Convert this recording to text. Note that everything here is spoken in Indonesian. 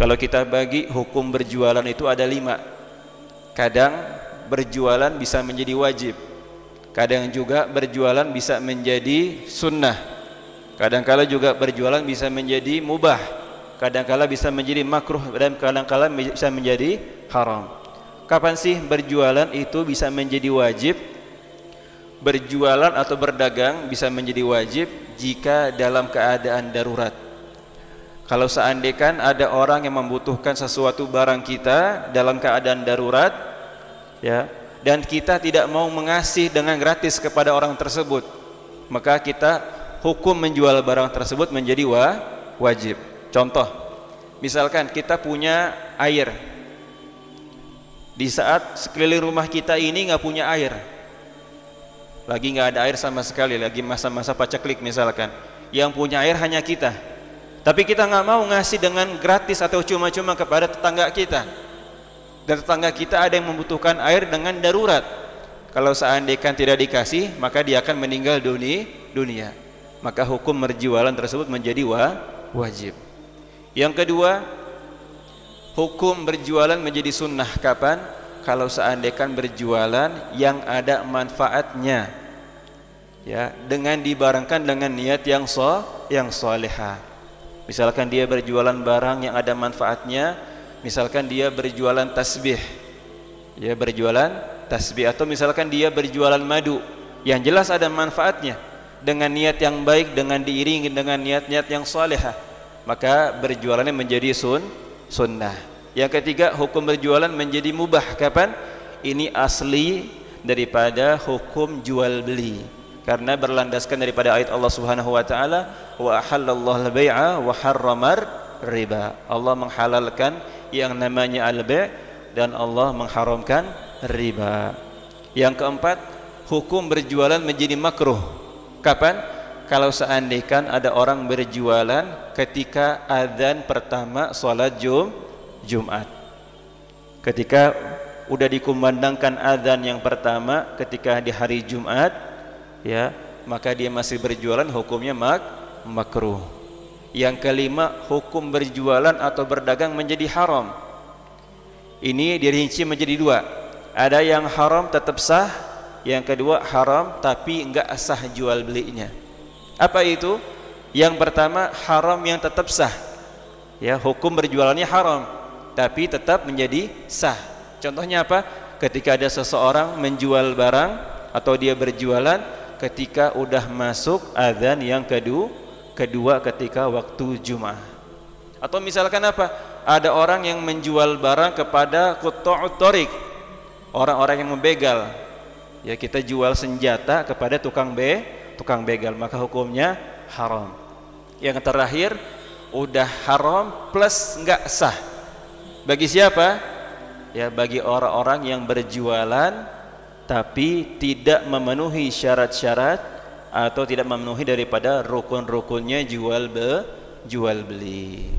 Kalau kita bagi hukum berjualan itu ada 5. Kadang berjualan bisa menjadi wajib, kadang juga berjualan bisa menjadi sunnah, kadangkala juga berjualan bisa menjadi mubah, kadangkala bisa menjadi makruh, dan kadangkala bisa menjadi haram. Kapan sih berjualan itu bisa menjadi wajib? Berjualan atau berdagang bisa menjadi wajib jika dalam keadaan darurat. Kalau seandainya ada orang yang membutuhkan sesuatu barang kita dalam keadaan darurat, ya, dan kita tidak mau mengasih dengan gratis kepada orang tersebut, maka kita hukum menjual barang tersebut menjadi wajib. Contoh, misalkan kita punya air, di saat sekeliling rumah kita ini nggak punya air, lagi nggak ada air sama sekali, lagi masa-masa paceklik misalkan, yang punya air hanya kita, tapi kita nggak mau ngasih dengan gratis atau cuma-cuma kepada tetangga kita, dan tetangga kita ada yang membutuhkan air dengan darurat. Kalau seandainya tidak dikasih, maka dia akan meninggal dunia. Maka hukum berjualan tersebut menjadi wajib. Yang kedua, hukum berjualan menjadi sunnah. Kapan? Kalau seandainya berjualan yang ada manfaatnya, ya, dengan dibarengkan dengan niat yang salihah. Misalkan dia berjualan barang yang ada manfaatnya, misalkan dia berjualan tasbih, ya, berjualan tasbih, atau misalkan dia berjualan madu, yang jelas ada manfaatnya, dengan niat yang baik, dengan diiringi dengan niat-niat yang salihah, maka berjualannya menjadi sunnah. Yang ketiga, hukum berjualan menjadi mubah. Kapan? Ini asli daripada hukum jual beli, karena berlandaskan daripada ayat Allah Subhanahu wa taala, wa ahallallahu al-bai'a wa harramar riba. Allah menghalalkan yang namanya al-bai' dan Allah mengharamkan riba. Yang keempat, hukum berjualan menjadi makruh. Kapan? Kalau seandainya ada orang berjualan ketika azan pertama salat Jumat. Ketika udah dikumandangkan azan yang pertama ketika di hari Jumat, ya, maka dia masih berjualan, hukumnya makruh. Yang kelima, hukum berjualan atau berdagang menjadi haram. Ini dirinci menjadi 2. Ada yang haram tetap sah, yang kedua haram tapi enggak sah jual belinya. Apa itu? Yang pertama, haram yang tetap sah, ya, hukum berjualannya haram tapi tetap menjadi sah. Contohnya apa? Ketika ada seseorang menjual barang atau dia berjualan ketika udah masuk azan yang kedua ketika waktu Jumat. Atau misalkan apa? Ada orang yang menjual barang kepada qutta'ut thariq, orang-orang yang membegal. Ya, kita jual senjata kepada tukang begal, maka hukumnya haram. Yang terakhir, udah haram plus enggak sah. Bagi siapa? Ya, bagi orang-orang yang berjualan tapi tidak memenuhi syarat-syarat atau tidak memenuhi daripada rukun-rukunnya jual beli.